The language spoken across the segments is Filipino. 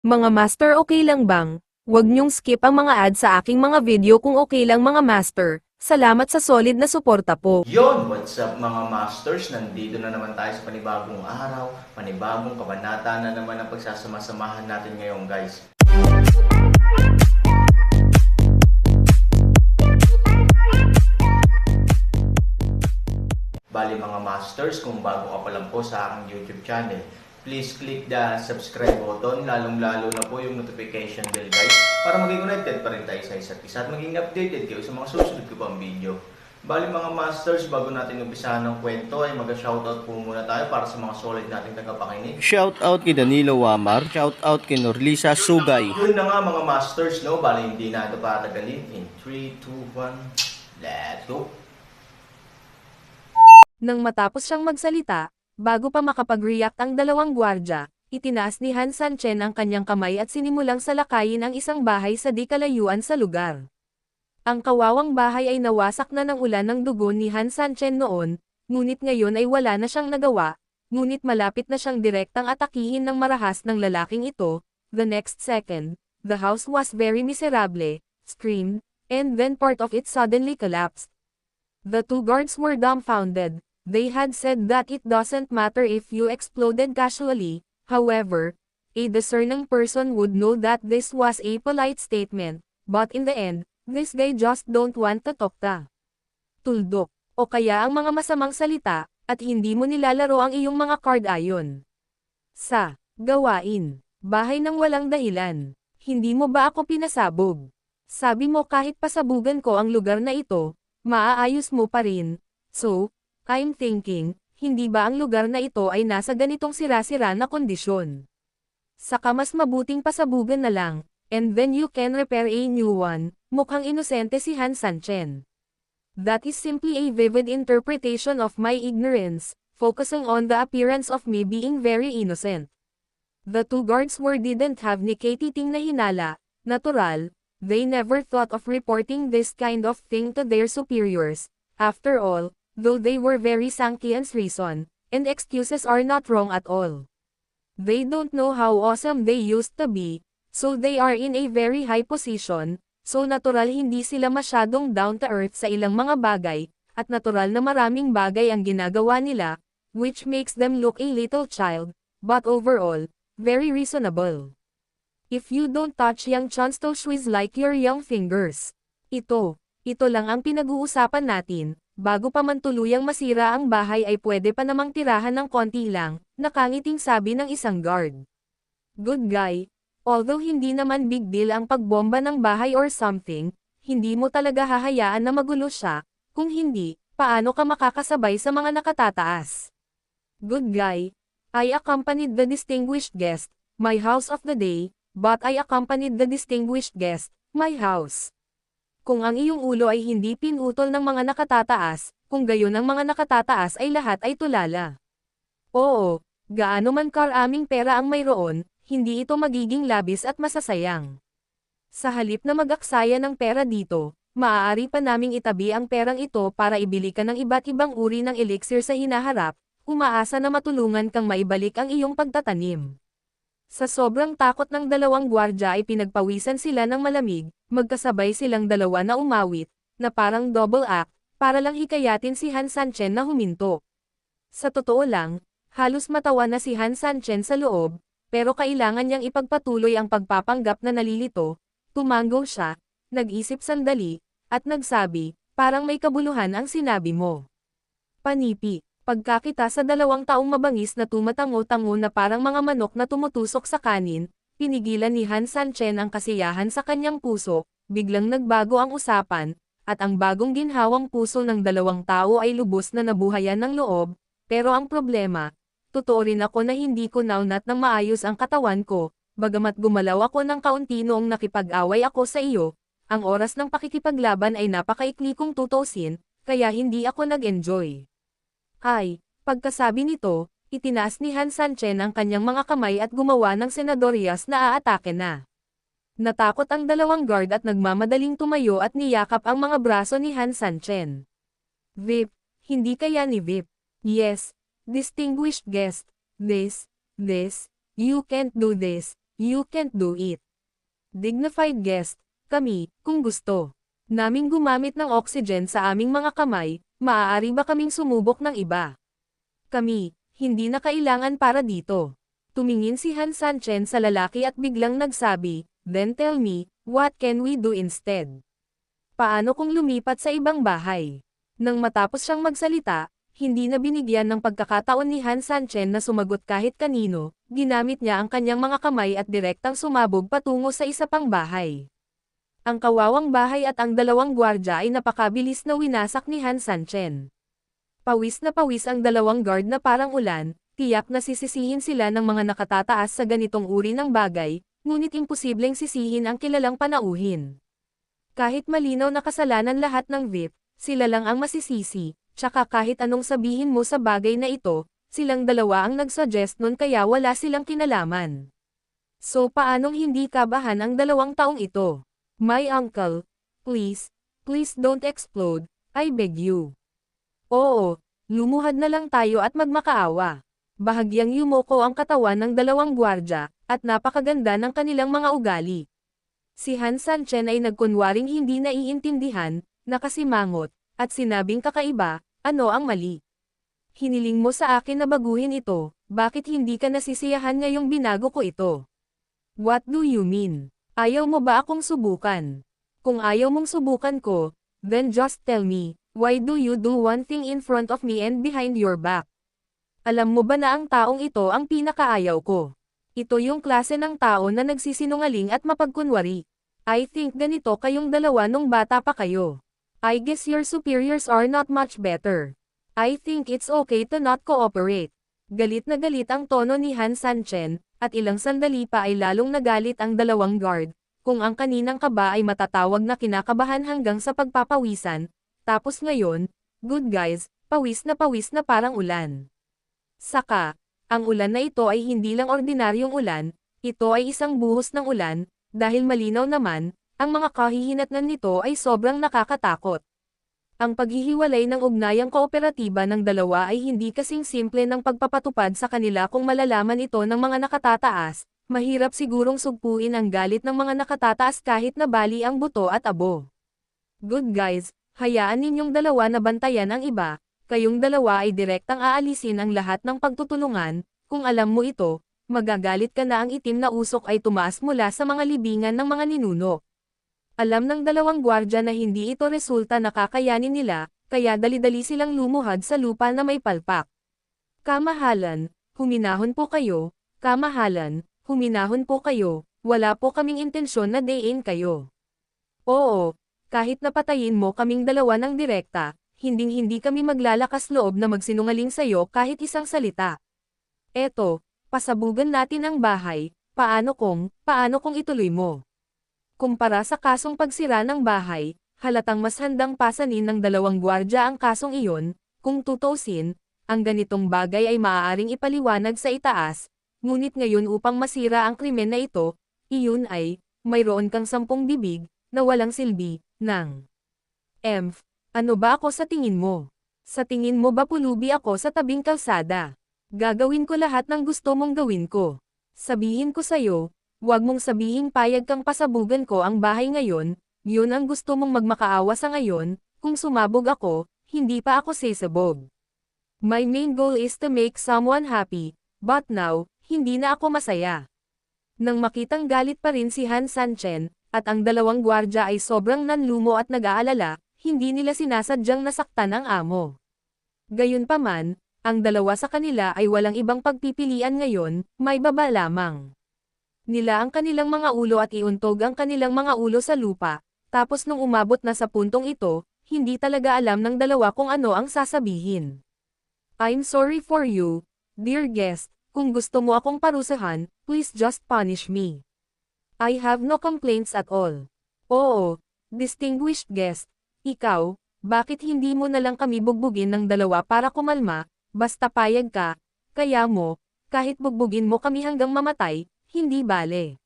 Mga master, okay lang bang? Huwag niyong skip ang mga ad sa aking mga video kung okay lang mga master. Salamat sa solid na suporta po. Yon, what's up mga masters? Nandito na naman tayo sa panibagong araw, panibagong kabanata na naman ang pagsasama-samahan natin ngayon guys. Bali mga masters, kung bago ka pa lang po sa aking YouTube channel, please click the subscribe button, lalong-lalo na po yung notification bell guys, para maging connected pa rin tayo sa isa't isa at maging updated kayo sa mga susunod ko pang video. Bali mga masters, bago natin umpisahan ng kwento ay mag-shoutout po muna tayo para sa mga solid nating tagapakinig. Shoutout kay Danilo Wamar, shoutout kay Norlisa Sugay. Yun na nga mga masters, no? Bali hindi na ito patagalin. In 3, 2, 1, let's go! Nang matapos siyang magsalita, bago pa makapag-react ang dalawang gwardya, itinaas ni Han Sanchen ang kanyang kamay at sinimulang salakayin ang isang bahay sa di kalayuan sa lugar. Ang kawawang bahay ay nawasak na ng ulan ng dugo ni Han Sanchen noon, ngunit ngayon ay wala na siyang nagawa, ngunit malapit na siyang direktang atakihin ng marahas ng lalaking ito. The next second, the house was very miserable, screamed, and then part of it suddenly collapsed. The two guards were dumbfounded. They had said that it doesn't matter if you exploded casually, however, a discerning person would know that this was a polite statement, but in the end, this guy just don't want to talk ta. Tuldok, o kaya ang mga masamang salita, at hindi mo nilalaro ang iyong mga card ayon. Sa gawain, bahay ng walang dahilan, hindi mo ba ako pinasabog? Sabi mo kahit pasabugan ko ang lugar na ito, maaayos mo pa rin. So, I'm thinking, hindi ba ang lugar na ito ay nasa ganitong sira-sira na kondisyon? Saka mas mabuting pasabugan na lang, and then you can repair a new one. Mukhang inosente si Han Sanchen. That is simply a vivid interpretation of my ignorance, focusing on the appearance of me being very innocent. The two guards didn't have ni katiting na hinala, natural, they never thought of reporting this kind of thing to their superiors. After all, though they were very Sankian's reason, and excuses are not wrong at all. They don't know how awesome they used to be, so they are in a very high position, so natural hindi sila masyadong down to earth sa ilang mga bagay, at natural na maraming bagay ang ginagawa nila, which makes them look a little child, but overall, very reasonable. If you don't touch young chance to squeeze like your young fingers. Ito lang ang pinag-uusapan natin. Bago pa man tuluyang masira ang bahay ay pwede pa namang tirahan ng konti lang, nakangiting sabi ng isang guard. Good guy, although hindi naman big deal ang pagbomba ng bahay or something, hindi mo talaga hahayaan na magulo siya, kung hindi, paano ka makakasabay sa mga nakatataas? Good guy, I accompanied the distinguished guest, my house of the day, but I accompanied the distinguished guest, my house. Kung ang iyong ulo ay hindi pinutol ng mga nakatataas, kung gayon ang mga nakatataas ay lahat ay tulala. Oo, gaano man karaming pera ang mayroon, hindi ito magiging labis at masasayang. Sa halip na mag-aksaya ng pera dito, maaari pa naming itabi ang perang ito para ibili ka ng iba't ibang uri ng elixir sa hinaharap, umaasa na matulungan kang maibalik ang iyong pagtatanim. Sa sobrang takot ng dalawang gwardya ay pinagpawisan sila ng malamig, magkasabay silang dalawa na umawit, na parang double act, para lang hikayatin si Han Sanchen na huminto. Sa totoo lang, halos matawa na si Han Sanchen sa loob, pero kailangan niyang ipagpatuloy ang pagpapanggap na nalilito, tumango siya, nag-isip sandali, at nagsabi, parang may kabuluhan ang sinabi mo. Panipi. Pagkakita sa dalawang taong mabangis na tumatango-tango na parang mga manok na tumutusok sa kanin, pinigilan ni Han Sanchen ang kasiyahan sa kanyang puso, biglang nagbago ang usapan, at ang bagong ginhawang puso ng dalawang tao ay lubos na nabuhayan ng loob, pero ang problema, totoo rin ako na hindi ko naunat ng maayos ang katawan ko, bagamat gumalaw ako ng kaunti noong nakipag-away ako sa iyo, ang oras ng pakikipaglaban ay napakaikli kong tutusin, kaya hindi ako nag-enjoy. Ay, pagkasabi nito, itinaas ni Han Sanchen ang kanyang mga kamay at gumawa ng senadoryas na aatake na. Natakot ang dalawang guard at nagmamadaling tumayo at niyakap ang mga braso ni Han Sanchen. Vip, hindi kaya ni Vip. Yes, distinguished guest, this, you can't do this, You can't do it. Dignified guest, kami, kung gusto naming gumamit ng oxygen sa aming mga kamay, maaari ba kaming sumubok ng iba? Kami, hindi na kailangan para dito. Tumingin si Han Sanchen sa lalaki at biglang nagsabi, then tell me, what can we do instead? Paano kung lumipat sa ibang bahay? Nang matapos siyang magsalita, hindi na binigyan ng pagkakataon ni Han Sanchen na sumagot kahit kanino, ginamit niya ang kanyang mga kamay at direktang sumabog patungo sa isa pang bahay. Ang kawawang bahay at ang dalawang gwardya ay napakabilis na winasak ni Han Sanchen. Pawis na pawis ang dalawang guard na parang ulan, tiyak na sisisihin sila ng mga nakatataas sa ganitong uri ng bagay, ngunit imposibleng sisihin ang kilalang panauhin. Kahit malinaw na kasalanan lahat ng VIP, sila lang ang masisisi, tsaka kahit anong sabihin mo sa bagay na ito, silang dalawa ang nagsuggest nun kaya wala silang kinalaman. So paanong hindi kabahan ang 2 taong ito? My uncle, please don't explode, I beg you. Oo, lumuhad na lang tayo at magmakaawa. Bahagyang yumoko ang katawan ng 2 gwardya, at napakaganda ng kanilang mga ugali. Si Han Sanchen ay nagkunwaring hindi naiintindihan, nakasimangot, at sinabing kakaiba, ano ang mali? Hiniling mo sa akin na baguhin ito, bakit hindi ka nasisiyahan ngayong binago ko ito? What do you mean? Ayaw mo ba akong subukan? Kung ayaw mong subukan ko, then just tell me, why do you do one thing in front of me and behind your back? Alam mo ba na ang taong ito ang pinakaayaw ko? Ito yung klase ng tao na nagsisinungaling at mapagkunwari. I think ganito kayong dalawa nung bata pa kayo. I guess your superiors are not much better. I think it's okay to not cooperate. Galit na galit ang tono ni Han Sanchen, at ilang sandali pa ay lalong nagalit ang 2 guard, kung ang kaninang kaba ay matatawag na kinakabahan hanggang sa pagpapawisan, tapos ngayon, good guys, pawis na parang ulan. Saka, ang ulan na ito ay hindi lang ordinaryong ulan, ito ay isang buhos ng ulan, dahil malinaw naman, ang mga kahihinatnan nito ay sobrang nakakatakot. Ang paghihiwalay ng ugnayang kooperatiba ng dalawa ay hindi kasing simple ng pagpapatupad sa kanila kung malalaman ito ng mga nakatataas, mahirap sigurong sugpuin ang galit ng mga nakatataas kahit na bali ang buto at abo. Good guys, hayaan ninyong dalawa na bantayan ang iba, kayong dalawa ay direktang aalisin ang lahat ng pagtutulungan, kung alam mo ito, magagalit ka na ang itim na usok ay tumaas mula sa mga libingan ng mga ninuno. Alam ng 2 gwardya na hindi ito resulta na kakayanin nila, kaya dali-dali silang lumuhad sa lupa na may palpak. Kamahalan, huminahon po kayo, kamahalan, huminahon po kayo, wala po kaming intensyon na dayin kayo. Oo, kahit napatayin mo kaming 2 ng direkta, hinding-hindi kami maglalakas loob na magsinungaling sa'yo kahit isang salita. Eto, pasabugan natin ang bahay, paano kung ituloy mo? Kumpara sa kasong pagsira ng bahay, halatang mas handang pasanin ng 2 gwardya ang kasong iyon, kung tutuusin, ang ganitong bagay ay maaaring ipaliwanag sa itaas, ngunit ngayon upang masira ang krimen na ito, iyon ay, mayroon kang 10 bibig, na walang silbi, ng Emph, ano ba ako sa tingin mo? Sa tingin mo ba pulubi ako sa tabing kalsada? Gagawin ko lahat ng gusto mong gawin ko. Sabihin ko sa'yo, huwag mong sabihing payag kang pasabugan ko ang bahay ngayon, yun ang gusto mong magmakaawa sa ngayon, kung sumabog ako, hindi pa ako sisabog. My main goal is to make someone happy, but now, hindi na ako masaya. Nang makitang galit pa rin si Han Sanchen, at ang 2 gwardya ay sobrang nanlumo at nag-aalala, hindi nila sinasadyang nasaktan ang amo. Gayunpaman, ang 2 sa kanila ay walang ibang pagpipilian ngayon, may baba lamang. Nila ang kanilang mga ulo at iuntog ang kanilang mga ulo sa lupa, tapos nung umabot na sa puntong ito, hindi talaga alam ng 2 kung ano ang sasabihin. I'm sorry for you, dear guest, kung gusto mo akong parusahan, please just punish me. I have no complaints at all. Oo, distinguished guest, ikaw, bakit hindi mo na lang kami bugbugin ng 2 para kumalma, basta payag ka, kaya mo, kahit bugbugin mo kami hanggang mamatay, hindi bale.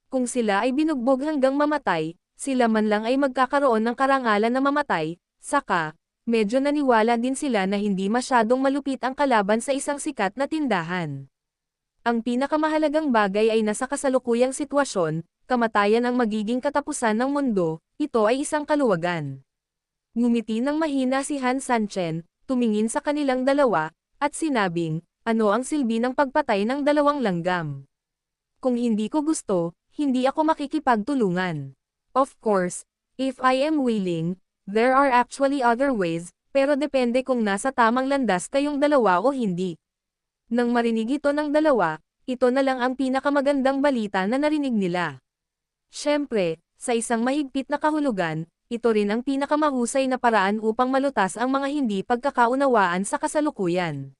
Kung sila ay binugbog hanggang mamatay, sila man lang ay magkakaroon ng karangalan na mamatay, saka, medyo naniwala din sila na hindi masyadong malupit ang kalaban sa isang sikat na tindahan. Ang pinakamahalagang bagay ay nasa kasalukuyang sitwasyon, kamatayan ang magiging katapusan ng mundo, ito ay isang kaluwagan. Ngumiti ng mahina si Han Sanchen, tumingin sa kanilang dalawa, at sinabing, ano ang silbi ng pagpatay ng dalawang langgam? Kung hindi ko gusto, hindi ako makikipagtulungan. Of course, if I am willing, there are actually other ways, pero depende kung nasa tamang landas kayong dalawa o hindi. Nang marinig ito ng dalawa, ito na lang ang pinakamagandang balita na narinig nila. Siyempre, sa isang mahigpit na kahulugan, ito rin ang pinakamahusay na paraan upang malutas ang mga hindi pagkakaunawaan sa kasalukuyan.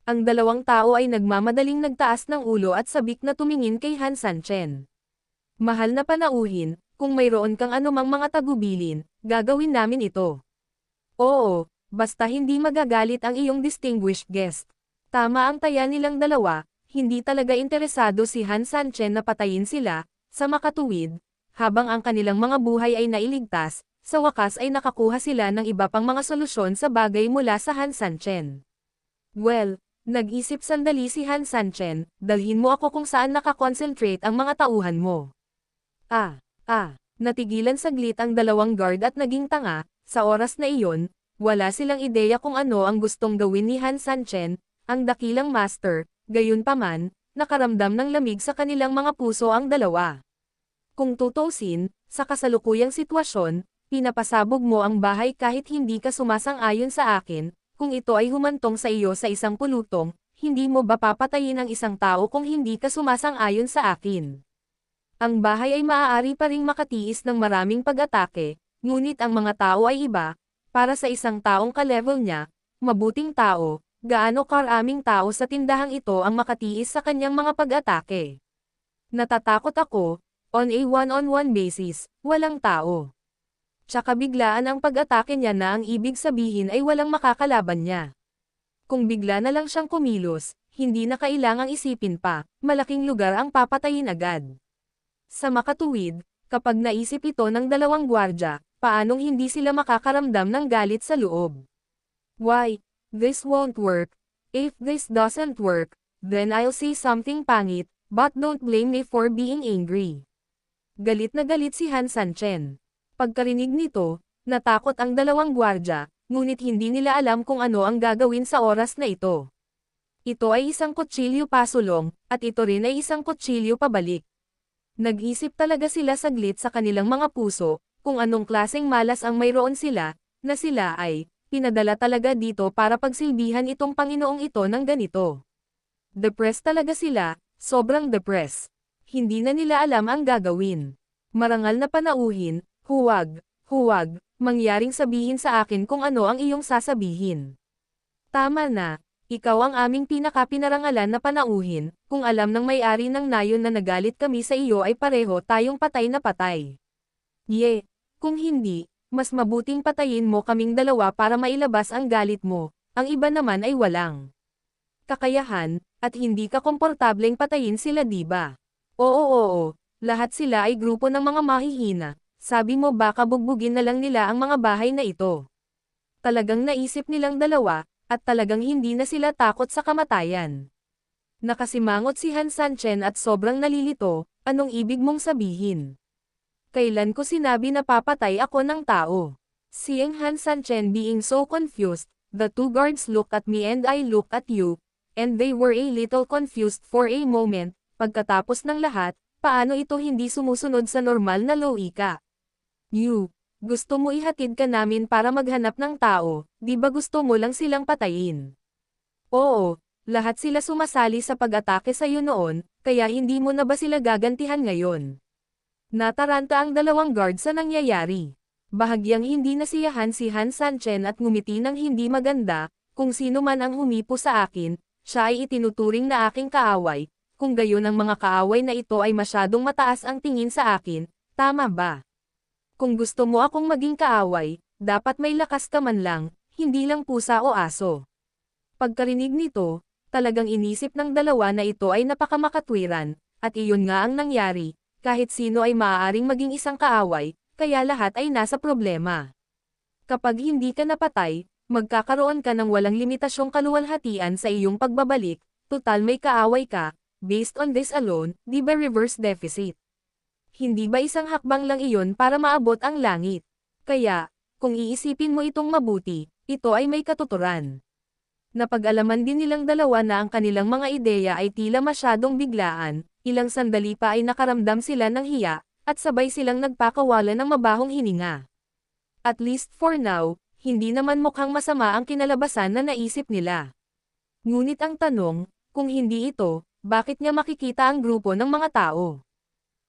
Ang dalawang tao ay nagmamadaling nagtaas ng ulo at sabik na tumingin kay Han Sanchen. Mahal na panauhin, kung mayroon kang anumang mga tagubilin, gagawin namin ito. Oo, basta hindi magagalit ang iyong distinguished guest. Tama ang taya nilang dalawa, hindi talaga interesado si Han Sanchen na patayin sila, sa makatuwid, habang ang kanilang mga buhay ay nailigtas, sa wakas ay nakakuha sila ng iba pang mga solusyon sa bagay mula sa Han Sanchen. Well, nag-isip sandali si Han Sanchen, dalhin mo ako kung saan nakakonsentrate ang mga tauhan mo. Natigilan saglit ang dalawang guard at naging tanga, sa oras na iyon, wala silang ideya kung ano ang gustong gawin ni Han Sanchen, ang dakilang master, gayunpaman, nakaramdam ng lamig sa kanilang mga puso ang dalawa. Kung tutusin, sa kasalukuyang sitwasyon, pinapasabog mo ang bahay kahit hindi ka sumasang-ayon sa akin, kung ito ay humantong sa iyo sa isang pulutong, hindi mo ba papatayin ang isang tao kung hindi ka sumasang-ayon sa akin? Ang bahay ay maaari pa ring makatiis ng maraming pag-atake, ngunit ang mga tao ay iba, para sa isang taong ka-level niya, mabuting tao, gaano karaming tao sa tindahang ito ang makatiis sa kanyang mga pag-atake. Natatakot ako, on a one-on-one basis, walang tao. Tsaka biglaan ang pag-atake niya na ang ibig sabihin ay walang makakalaban niya. Kung bigla na lang siyang kumilos, hindi na kailangang isipin pa, malaking lugar ang papatayin agad. Sa makatuwid, kapag naisip ito ng dalawang gwardya, paanong hindi sila makakaramdam ng galit sa loob? Why, this won't work. If this doesn't work, then I'll say something pangit, but don't blame me for being angry. Galit na galit si Han Sanchen. Pagkarinig nito, natakot ang dalawang gwardya, ngunit hindi nila alam kung ano ang gagawin sa oras na ito. Ito ay isang kutsilyo pasulong, at ito rin ay isang kutsilyo pabalik. Nag-isip talaga sila saglit sa kanilang mga puso, kung anong klaseng malas ang mayroon sila, na sila ay, pinadala talaga dito para pagsilbihan itong Panginoong ito ng ganito. Depressed talaga sila, sobrang depressed. Hindi na nila alam ang gagawin. Marangal na panauhin, huwag, mangyaring sabihin sa akin kung ano ang iyong sasabihin. Tama na, ikaw ang aming pinakapinarangalan na panauhin, kung alam ng may-ari ng nayon na nagalit kami sa iyo ay pareho tayong patay na patay. Kung hindi, mas mabuting patayin mo kaming dalawa para mailabas ang galit mo, ang iba naman ay walang kakayahan, at hindi ka komportableng patayin sila diba? Oo, lahat sila ay grupo ng mga mahihina, sabi mo baka bugbugin na lang nila ang mga bahay na ito. Talagang naisip nilang dalawa, at talagang hindi na sila takot sa kamatayan. Nakasimangot si Han Sanchen at sobrang nalilito, anong ibig mong sabihin? Kailan ko sinabi na papatay ako ng tao? Seeing Han Sanchen being so confused, the two guards looked at me and I looked at you, and they were a little confused for a moment. Pagkatapos ng lahat, paano ito hindi sumusunod sa normal na logika? Gusto mo ihatid ka namin para maghanap ng tao, di ba gusto mo lang silang patayin? Oo, lahat sila sumasali sa pag-atake sa iyo noon, kaya hindi mo na ba sila gagantihan ngayon? Nataranta ang dalawang guard sa nangyayari. Bahagyang hindi nasiyahan si Han Sanchen at ngumiti ng hindi maganda, kung sino man ang humipo sa akin, siya ay itinuturing na aking kaaway. Kung gayon ang mga kaaway na ito ay masyadong mataas ang tingin sa akin, tama ba? Kung gusto mo akong maging kaaway, dapat may lakas ka man lang, hindi lang pusa o aso. Pagkarinig nito, talagang inisip ng dalawa na ito ay napakamakatwiran, at iyon nga ang nangyari, kahit sino ay maaaring maging isang kaaway, kaya lahat ay nasa problema. Kapag hindi ka napatay, magkakaroon ka ng walang limitasyong kaluwalhatian sa iyong pagbabalik, tutal may kaaway ka. Based on this alone, di ba reverse deficit? Hindi ba isang hakbang lang iyon para maabot ang langit? Kaya, kung iisipin mo itong mabuti, ito ay may katuturan. Napag-alaman din nilang dalawa na ang kanilang mga ideya ay tila masyadong biglaan, ilang sandali pa ay nakaramdam sila ng hiya, at sabay silang nagpakawala ng mabahong hininga. At least for now, hindi naman mukhang masama ang kinalabasan na naisip nila. Ngunit ang tanong, kung hindi ito, bakit niya makikita ang grupo ng mga tao?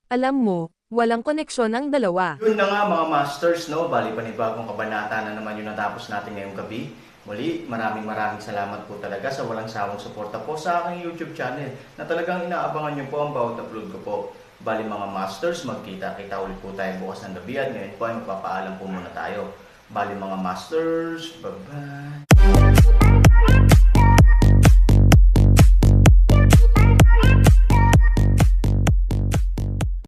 Alam mo, walang koneksyon ang dalawa. Yun na nga mga masters, no? Bali panibagong kabanata na naman yung natapos natin ngayong gabi. Muli, maraming salamat po talaga sa walang sawang suporta po sa aking YouTube channel na talagang inaabangan niyo po ang bawat upload ko po. Bali mga masters, magkita-kita ulit po tayo bukas ng gabi at ngayon po ay magpapaalam po muna tayo. Bali mga masters, bye-bye!